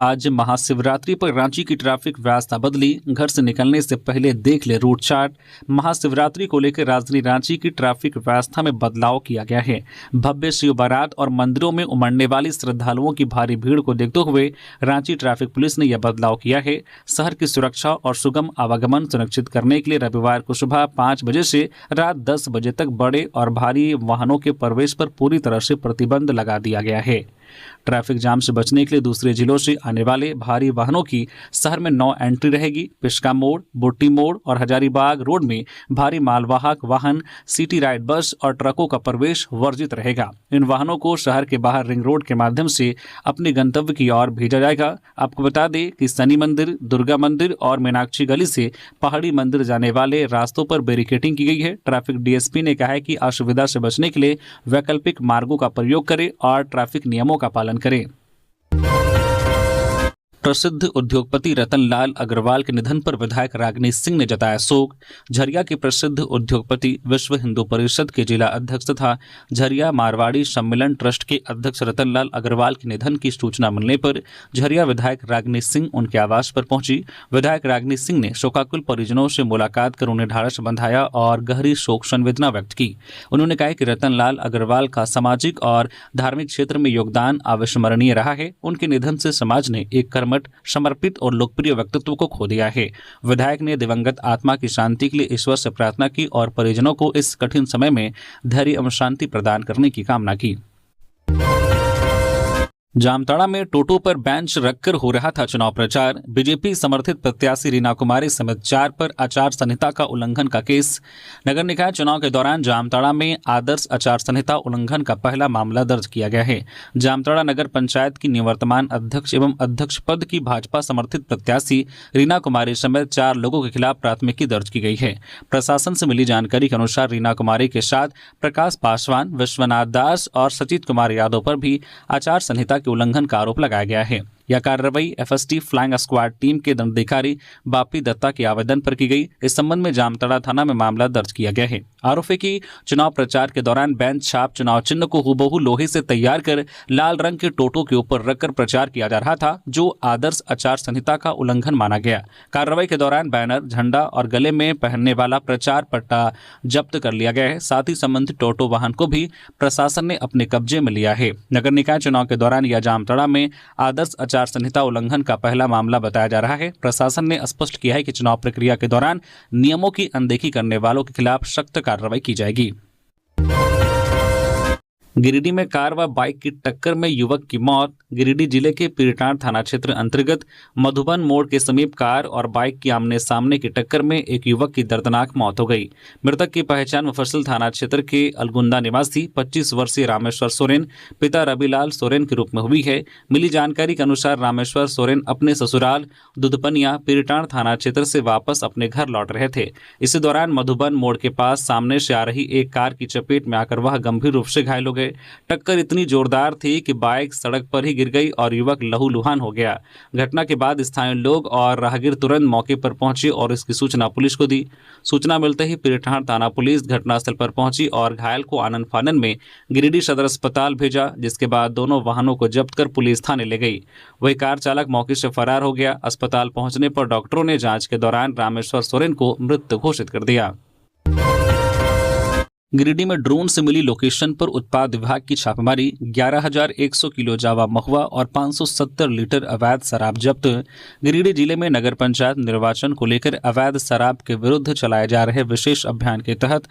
आज महाशिवरात्रि पर रांची की ट्रैफिक व्यवस्था बदली। घर से निकलने से पहले देख ले रूट चार्ट। महाशिवरात्रि को लेकर राजधानी रांची की ट्रैफिक व्यवस्था में बदलाव किया गया है। भव्य शिव बारात और मंदिरों में उमड़ने वाली श्रद्धालुओं की भारी भीड़ को देखते हुए रांची ट्रैफिक पुलिस ने यह बदलाव किया है। शहर की सुरक्षा और सुगम आवागमन सुनिश्चित करने के लिए रविवार को सुबह 5 बजे से रात 10 बजे तक बड़े और भारी वाहनों के प्रवेश पर पूरी तरह से प्रतिबंध लगा दिया गया है। ट्रैफिक जाम से बचने के लिए दूसरे जिलों से आने वाले भारी वाहनों की शहर में 9 एंट्री रहेगी। पिस्का मोड़, बुट्टी मोड़ और हजारीबाग रोड में भारी मालवाहक वाहन, सिटी राइड बस और ट्रकों का प्रवेश वर्जित रहेगा। इन वाहनों को शहर के बाहर रिंग रोड के माध्यम से अपने गंतव्य की ओर भेजा जाएगा। आपको बता दें कि शनि मंदिर, दुर्गा मंदिर और मीनाक्षी गली से पहाड़ी मंदिर जाने वाले रास्तों पर बैरिकेडिंग की गई है। ट्रैफिक डीएसपी ने कहा है कि असुविधा से बचने के लिए वैकल्पिक मार्गों का प्रयोग करें और ट्रैफिक नियमों का पालन करें। प्रसिद्ध उद्योगपति रतनलाल अग्रवाल के निधन पर विधायक रागिनी सिंह ने जताया शोक। झरिया के प्रसिद्ध उद्योगपति विश्व हिंदू परिषद के जिला अध्यक्ष तथा झरिया मारवाड़ी सम्मेलन ट्रस्ट के अध्यक्ष रतनलाल अग्रवाल के निधन की सूचना मिलने पर झरिया विधायक रागिनी सिंह उनके आवास पर पहुंची। विधायक रागिनी सिंह ने शोकाकुल परिजनों से मुलाकात कर उन्हें ढाढ़स बंधाया और गहरी शोक संवेदना व्यक्त की। उन्होंने कहा कि रतनलाल अग्रवाल का सामाजिक और धार्मिक क्षेत्र में योगदान अविस्मरणीय रहा है। उनके निधन से समाज ने एक समर्पित और लोकप्रिय व्यक्तित्व को खो दिया है। विधायक ने दिवंगत आत्मा की शांति के लिए ईश्वर से प्रार्थना की और परिजनों को इस कठिन समय में धैर्य एवं शांति प्रदान करने की कामना की। जामताड़ा में टोटो पर बेंच रखकर हो रहा था चुनाव प्रचार। बीजेपी समर्थित प्रत्याशी रीना कुमारी समेत 4 पर आचार संहिता का उल्लंघन का केस। नगर निकाय चुनाव के दौरान जामताड़ा में आदर्श आचार संहिता उल्लंघन का पहला मामला दर्ज किया गया है। जामताड़ा नगर पंचायत की निवर्तमान अध्यक्ष एवं अध्यक्ष पद की भाजपा समर्थित प्रत्याशी रीना कुमारी समेत 4 लोगों के खिलाफ प्राथमिकी दर्ज की गई है। प्रशासन से मिली जानकारी के अनुसार रीना कुमारी के साथ प्रकाश पासवान, विश्वनाथ दास और सचित कुमार यादव पर भी आचार संहिता के उल्लंघन का आरोप लगाया गया है। यह कार्रवाई एफएसटी फ्लाइंग स्क्वाड टीम के दंडाधिकारी बापी दत्ता के आवेदन पर की गई। इस संबंध में जामताड़ा थाना में मामला दर्ज किया गया है। आरोप है कि चुनाव प्रचार के दौरान बेंच छाप चुनाव चिन्ह को हुबहू लोहे से तैयार कर लाल रंग के टोटो के ऊपर रखकर प्रचार किया जा रहा था, जो आदर्श आचार संहिता का उल्लंघन माना गया। कार्रवाई के दौरान बैनर, झंडा और गले में पहनने वाला प्रचार पट्टा जब्त कर लिया गया है। साथ ही संबंधित टोटो वाहन को भी प्रशासन ने अपने कब्जे में लिया है। नगर निकाय चुनाव के दौरान यह जामताड़ा में आदर्श आचार संहिता उल्लंघन का पहला मामला बताया जा रहा है। प्रशासन ने स्पष्ट किया है कि चुनाव प्रक्रिया के दौरान नियमों की अनदेखी करने वालों के खिलाफ सख्त कार्रवाई की जाएगी। गिरिडीह में कार व बाइक की टक्कर में युवक की मौत। गिरिडीह जिले के पीरटांड थाना क्षेत्र अंतर्गत मधुबन मोड़ के समीप कार और बाइक की आमने सामने की टक्कर में एक युवक की दर्दनाक मौत हो गई। मृतक की पहचान मुफस्सिल थाना क्षेत्र के अलगुंदा निवासी 25 वर्षीय रामेश्वर सोरेन पिता रविलाल सोरेन के रूप में हुई है। मिली जानकारी के अनुसार रामेश्वर सोरेन अपने ससुराल दुधपनिया पीरटांड थाना क्षेत्र से वापस अपने घर लौट रहे थे। इसी दौरान मधुबन मोड़ के पास सामने से आ रही एक कार की चपेट में आकर वह गंभीर रूप से घायल हो गए। टक्कर इतनी जोरदार थी कि बाइक सड़क पर ही गिर गई और युवक लहूलुहान हो गया। घटना के बाद स्थानीय लोग और राहगीर तुरंत मौके पर पहुंचे और इसकी सूचना पुलिस को दी। सूचना मिलते ही पीरटांड थाना पुलिस घटनास्थल पर पहुंची और घायल को आनन फानन में गिरिडीह सदर अस्पताल भेजा, जिसके बाद दोनों वाहनों को जब्त कर पुलिस थाने ले गई। वही कार चालक मौके से फरार हो गया। अस्पताल पहुंचने पर डॉक्टरों ने जांच के दौरान रामेश्वर सोरेन को मृत घोषित कर दिया। गिरिडीह में ड्रोन से मिली लोकेशन पर उत्पाद विभाग की छापेमारी। 11,100 किलो जावा महुआ और 570 लीटर अवैध शराब जब्त। गिरिडीह जिले में नगर पंचायत निर्वाचन को लेकर अवैध शराब के विरुद्ध चलाए जा रहे विशेष अभियान के तहत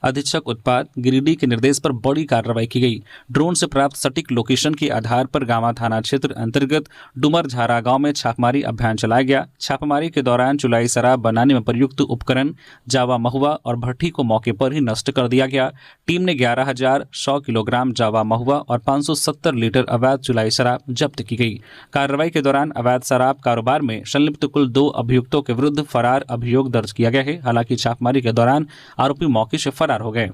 अधीक्षक उत्पाद गिरिडीह के निर्देश पर बड़ी कार्रवाई की गई। ड्रोन से प्राप्त सटीक लोकेशन के आधार पर गांवा थाना क्षेत्र अंतर्गत डुमर झारा गांव में छापेमारी अभियान चलाया गया। छापेमारी के दौरान चुलाई शराब बनाने में प्रयुक्त उपकरण जावा महुआ और भट्ठी को मौके पर ही नष्ट कर दिया गया। टीम ने 11,100 किलोग्राम जावा महुआ और 570 लीटर अवैध चुलाई शराब जब्त की गई। कार्रवाई के दौरान अवैध शराब कारोबार में संलिप्त कुल 2 अभियुक्तों के विरुद्ध फरार अभियोग दर्ज किया गया है। हालांकि छापेमारी के दौरान आरोपी मौके से फरार हो गए।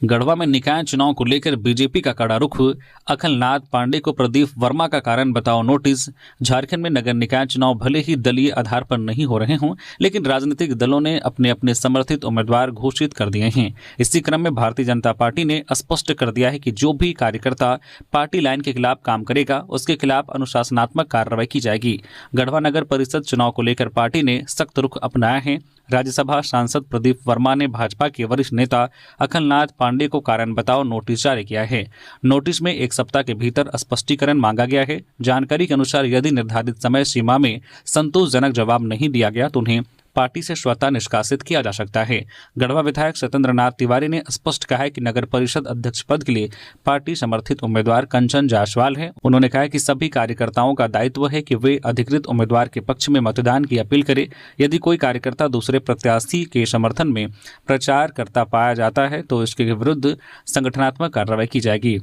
गढ़वा में निकाय चुनाव को लेकर बीजेपी का कड़ा रुख। अखिलनाथ पांडे को प्रदीप वर्मा का कारण बताओ नोटिस। झारखंड में नगर निकाय चुनाव भले ही दलीय आधार पर नहीं हो रहे हों, लेकिन राजनीतिक दलों ने अपने अपने समर्थित उम्मीदवार घोषित कर दिए हैं। इसी क्रम में भारतीय जनता पार्टी ने स्पष्ट कर दिया है कि जो भी कार्यकर्ता पार्टी लाइन के खिलाफ काम करेगा, उसके खिलाफ अनुशासनात्मक कार्रवाई की जाएगी। गढ़वा नगर परिषद चुनाव को लेकर पार्टी ने सख्त रुख अपनाया है। राज्यसभा सांसद प्रदीप वर्मा ने भाजपा के वरिष्ठ नेता अखिलनाथ पांडे को कारण बताओ नोटिस जारी किया है। नोटिस में 1 सप्ताह के भीतर स्पष्टीकरण मांगा गया है। जानकारी के अनुसार यदि निर्धारित समय सीमा में संतोषजनक जवाब नहीं दिया गया तो उन्हें पार्टी से स्वतः निष्कासित किया जा सकता है। गढ़वा विधायक सत्येंद्र नाथ तिवारी ने स्पष्ट कहा है कि नगर परिषद अध्यक्ष पद के लिए पार्टी समर्थित उम्मीदवार कंचन जायसवाल है। उन्होंने कहा कि सभी कार्यकर्ताओं का दायित्व है कि वे अधिकृत उम्मीदवार के पक्ष में मतदान की अपील करें। यदि कोई कार्यकर्ता दूसरे प्रत्याशी के समर्थन में प्रचार करता पाया जाता है तो इसके विरुद्ध संगठनात्मक कार्रवाई की जाएगी।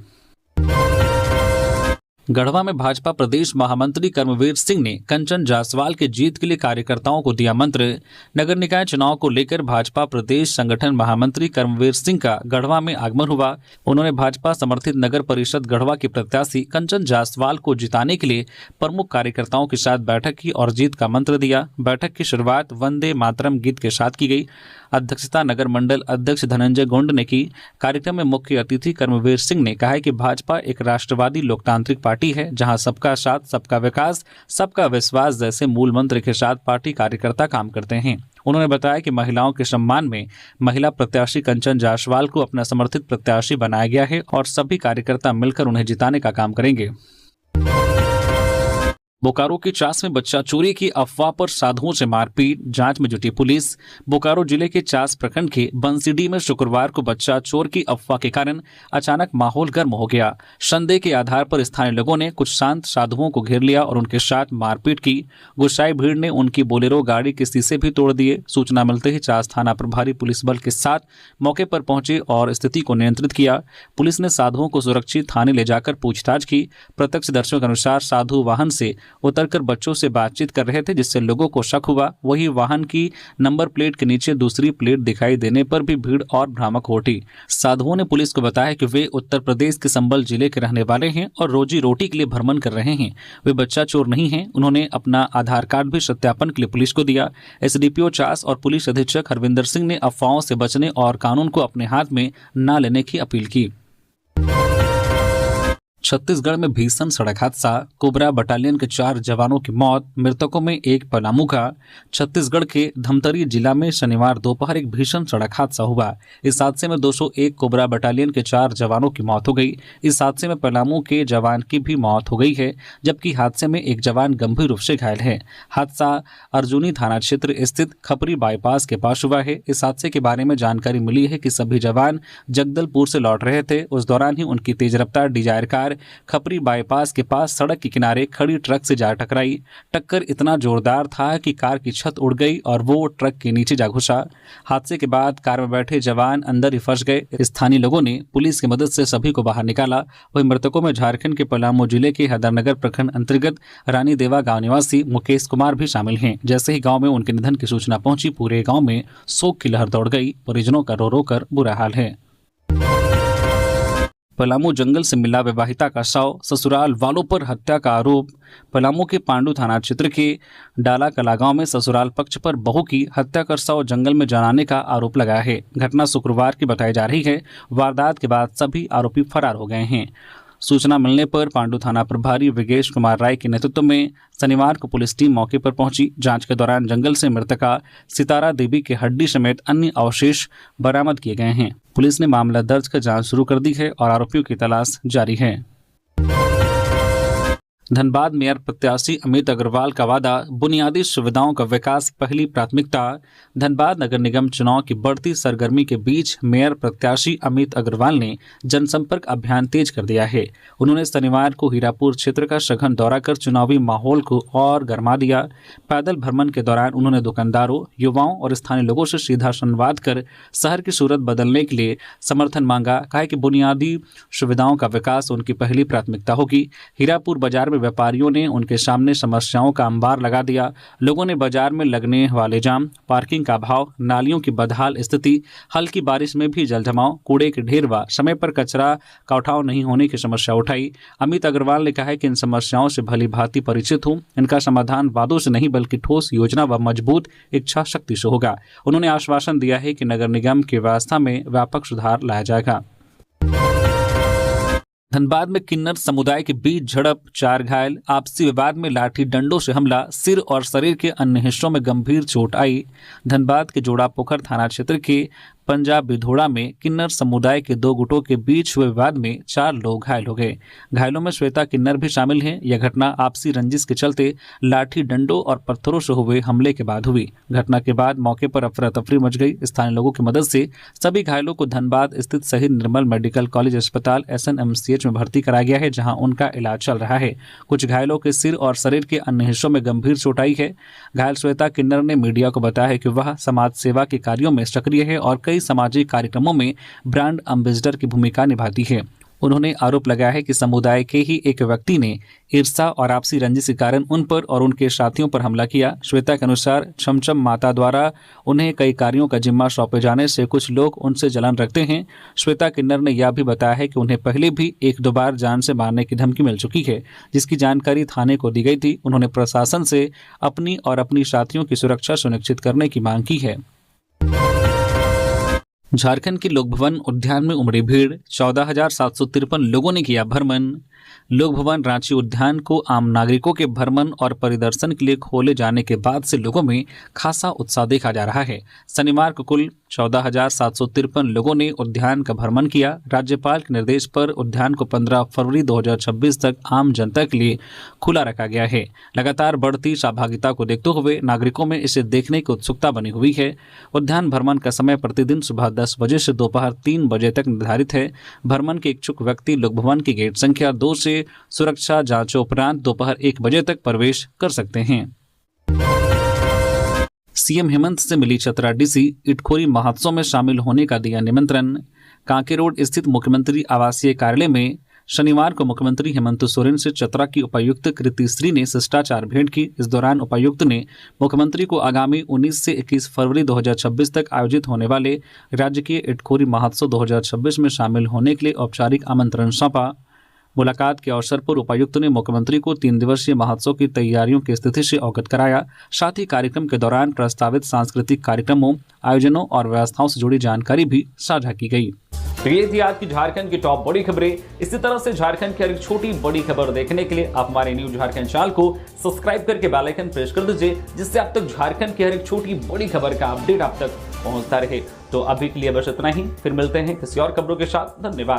गढ़वा में भाजपा प्रदेश महामंत्री कर्मवीर सिंह ने कंचन जायसवाल के जीत के लिए कार्यकर्ताओं को दिया मंत्र। नगर निकाय चुनाव को लेकर भाजपा प्रदेश संगठन महामंत्री कर्मवीर सिंह का गढ़वा में आगमन हुआ। उन्होंने भाजपा समर्थित नगर परिषद गढ़वा की प्रत्याशी कंचन जायसवाल को जिताने के लिए प्रमुख कार्यकर्ताओं के साथ बैठक की और जीत का मंत्र दिया। बैठक की शुरुआत वंदे मातरम गीत के साथ की गई। अध्यक्षता नगर मंडल अध्यक्ष धनंजय गोंड ने की। कार्यक्रम में मुख्य अतिथि कर्मवीर सिंह ने कहा कि भाजपा एक राष्ट्रवादी लोकतांत्रिक पार्टी है, जहां सबका साथ, सबका विकास, सबका विश्वास जैसे मूल मंत्र के साथ पार्टी कार्यकर्ता काम करते हैं। उन्होंने बताया कि महिलाओं के सम्मान में महिला प्रत्याशी कंचन जायसवाल को अपना समर्थित प्रत्याशी बनाया गया है और सभी कार्यकर्ता मिलकर उन्हें जिताने का काम करेंगे। बोकारो के चास में बच्चा चोरी की अफवाह पर साधुओं से मारपीट, जांच में जुटी पुलिस। बोकारो जिले के चास प्रखंड के बंसीडी में शुक्रवार को बच्चा चोर की अफवाह के कारण अचानक माहौल गर्म हो गया। संदेह के आधार पर स्थानीय लोगों ने कुछ शांत साधुओं को घेर लिया और उनके साथ मारपीट की। गुस्साई भीड़ ने उनकी बोलेरो गाड़ी के शीशे भी तोड़ दिए। सूचना मिलते ही चास थाना प्रभारी पुलिस बल के साथ मौके पर पहुंचे और स्थिति को नियंत्रित किया। पुलिस ने साधुओं को सुरक्षित थाने ले जाकर पूछताछ की। प्रत्यक्षदर्शियों के अनुसार साधु वाहन से उतरकर बच्चों से बातचीत कर रहे थे, जिससे लोगों को शक हुआ। वही वाहन की नंबर प्लेट के नीचे दूसरी प्लेट दिखाई देने पर भी भीड़ और भ्रामक हो उठी। साधुओं ने पुलिस को बताया कि वे उत्तर प्रदेश के संबल जिले के रहने वाले हैं और रोजी रोटी के लिए भ्रमण कर रहे हैं। वे बच्चा चोर नहीं हैं। उन्होंने अपना आधार कार्ड भी सत्यापन के लिए पुलिस को दिया। एसडीपीओ चास और पुलिस अधीक्षक हरविंदर सिंह ने अफवाहों से बचने और कानून को अपने हाथ में न लेने की अपील की। छत्तीसगढ़ में भीषण सड़क हादसा, कोबरा बटालियन के 4 जवानों की मौत, मृतकों में एक पलामू का। छत्तीसगढ़ के धमतरी जिला में शनिवार दोपहर एक भीषण सड़क हादसा हुआ। इस हादसे में 201 कोबरा बटालियन के 4 जवानों की मौत हो गई। इस हादसे में पलामू के जवान की भी मौत हो गई है, जबकि हादसे में एक जवान गंभीर रूप से घायल है। हादसा अर्जुनी थाना क्षेत्र स्थित खपरी बाईपास के पास हुआ है। इस हादसे के बारे में जानकारी मिली है कि सभी जवान जगदलपुर से लौट रहे थे। उस दौरान ही उनकी तेज रफ्तार डिजायर कार खपरी बाईपास के पास सड़क के किनारे खड़ी ट्रक से जा टकराई। टक्कर इतना जोरदार था कि कार की छत उड़ गई और वो ट्रक के नीचे जा घुसा। हादसे के बाद कार में बैठे जवान अंदर ही फंस गए। स्थानीय लोगों ने पुलिस की मदद से सभी को बाहर निकाला। वहीं मृतकों में झारखंड के पलामू जिले के हैदरनगर प्रखंड अंतर्गत रानी देवा गांव निवासी मुकेश कुमार भी शामिल हैं। जैसे ही गांव में उनके निधन की सूचना पहुंची, पूरे गांव में शोक की लहर दौड़ गई। परिजनों का रो रो कर बुरा हाल है। पलामू जंगल से मिला विवाहिता का शव, ससुराल वालों पर हत्या का आरोप। पलामू के पांडु थाना क्षेत्र के डाला कला गांव में ससुराल पक्ष पर बहू की हत्या कर शव जंगल में जलाने का आरोप लगा है। घटना शुक्रवार की बताई जा रही है। वारदात के बाद सभी आरोपी फरार हो गए हैं। सूचना मिलने पर पांडु थाना प्रभारी विगेश कुमार राय के नेतृत्व में शनिवार को पुलिस टीम मौके पर पहुंची। जांच के दौरान जंगल से मृतका सितारा देवी के हड्डी समेत अन्य अवशेष बरामद किए गए हैं। पुलिस ने मामला दर्ज कर जांच शुरू कर दी है और आरोपियों की तलाश जारी है। धनबाद मेयर प्रत्याशी अमित अग्रवाल का वादा, बुनियादी सुविधाओं का विकास पहली प्राथमिकता। धनबाद नगर निगम चुनाव की बढ़ती सरगर्मी के बीच मेयर प्रत्याशी अमित अग्रवाल ने जनसंपर्क अभियान तेज कर दिया है। उन्होंने शनिवार को हीरापुर क्षेत्र का सघन दौरा कर चुनावी माहौल को और गर्मा दिया। पैदल भ्रमण के दौरान उन्होंने दुकानदारों, युवाओं और स्थानीय लोगों से सीधा संवाद कर शहर की सूरत बदलने के लिए समर्थन मांगा। कहा कि बुनियादी सुविधाओं का विकास उनकी पहली प्राथमिकता होगी। हीरापुर बाजार व्यापारियों ने उनके सामने समस्याओं का अंबार लगा दिया। लोगों ने बाजार में लगने वाले जाम, पार्किंग का अभाव, नालियों की बदहाल स्थिति, हल्की बारिश में भी जलजमाव, कूड़े के ढेर व समय पर कचरा का उठाव नहीं होने की समस्या उठाई। अमित अग्रवाल ने कहा कि इन समस्याओं से भली भांति परिचित हूं। इनका समाधान वादों से नहीं बल्कि ठोस योजना व मजबूत इच्छा शक्ति से होगा। उन्होंने आश्वासन दिया है कि नगर निगम की व्यवस्था में व्यापक सुधार लाया जाएगा। धनबाद में किन्नर समुदाय के बीच झड़प, 4 घायल। आपसी विवाद में लाठी डंडों से हमला, सिर और शरीर के अन्य हिस्सों में गंभीर चोट आई। धनबाद के जोड़ापोखर थाना क्षेत्र के पंजाब बिधोड़ा में किन्नर समुदाय के 2 गुटों के बीच हुए विवाद में 4 लोग घायल हो गए। घायलों में श्वेता किन्नर भी शामिल हैं। यह घटना आपसी रंजिश के चलते लाठी डंडों और पत्थरों से हुए हमले के बाद हुई। घटना के बाद मौके पर अफरा तफरी मच गई। स्थानीय लोगों की मदद से सभी घायलों को धनबाद स्थित शहीद निर्मल मेडिकल कॉलेज अस्पताल SNMCH में भर्ती कराया गया है, जहां उनका इलाज चल रहा है। कुछ घायलों के सिर और शरीर के अन्य हिस्सों में गंभीर चोट आई है। घायल श्वेता किन्नर ने मीडिया को बताया है कि वह समाज सेवा के कार्यों में सक्रिय है और कई सामाजिक कार्यक्रमों में ब्रांड एम्बेसडर की भूमिका निभाती है। उन्होंने आरोप लगाया है कि समुदाय के ही एक व्यक्ति ने ईर्ष्या और आपसी रंजिश के कारण उन पर और उनके साथियों पर हमला किया। श्वेता के अनुसार छमछम माता द्वारा उन्हें कई कार्यों का जिम्मा सौंपे जाने से कुछ लोग उनसे जलन रखते हैं। श्वेता किन्नर ने यह भी बताया है कि उन्हें पहले भी 1-2 बार जान से मारने की धमकी मिल चुकी है, जिसकी जानकारी थाने को दी गई थी। उन्होंने प्रशासन से अपनी और अपनी साथियों की सुरक्षा सुनिश्चित करने की मांग की है। झारखंड के लोक भवन उद्यान में उमड़ी भीड़, 14,753 लोगों ने किया भ्रमण। लोक भवन रांची उद्यान को आम नागरिकों के भ्रमण और परिदर्शन के लिए खोले जाने के बाद से लोगों में खासा उत्साह देखा जा रहा है। शनिवार को कुल 14,753 लोगों ने उद्यान का भ्रमण किया। राज्यपाल के निर्देश पर उद्यान को 15 फरवरी 2026 तक आम जनता के लिए खुला रखा गया है। लगातार बढ़ती सहभागिता को देखते हुए नागरिकों में इसे देखने की उत्सुकता बनी हुई है। उद्यान भ्रमण का समय प्रतिदिन सुबह 10 बजे से दोपहर 3 बजे तक निर्धारित है। भ्रमण के इच्छुक व्यक्ति लोक भवन की गेट संख्या 2 से सुरक्षा जांच उपरांत दोपहर 1 बजे तक प्रवेश कर सकते हैं। सीएम हेमंत से मिली चतरा डीसी, इटखोरी महोत्सव में शामिल होने का दिया निमंत्रण। कांके रोड स्थित मुख्यमंत्री आवासीय कार्यालय में शनिवार को मुख्यमंत्री हेमंत सोरेन से चतरा की उपायुक्त कृति श्री ने शिष्टाचार भेंट की। इस दौरान उपायुक्त ने मुख्यमंत्री को आगामी 19 से 21 फरवरी 2026 तक आयोजित होने वाले राज्य के इटखोरी महोत्सव 2026 में शामिल होने के लिए औपचारिक आमंत्रण सौंपा। मुलाकात के अवसर पर उपायुक्त ने मुख्यमंत्री को 3 दिवसीय महोत्सव की तैयारियों की स्थिति से अवगत कराया। साथ ही कार्यक्रम के दौरान प्रस्तावित सांस्कृतिक कार्यक्रमों, आयोजनों और व्यवस्थाओं से जुड़ी जानकारी भी साझा की गई। तो ये थी आज की झारखंड की टॉप बड़ी खबरें। इसी तरह से झारखंड की हर एक छोटी बड़ी खबर देखने के लिए आप हमारे न्यूज झारखंड चैनल को सब्सक्राइब करके बेल आइकन प्रेस कर दीजिए, जिससे आप तक झारखंड की हर एक छोटी बड़ी खबर का अपडेट आप तक पहुंचता रहे। तो अभी के लिए बस इतना ही, फिर मिलते हैं किसी और खबरों के साथ। धन्यवाद।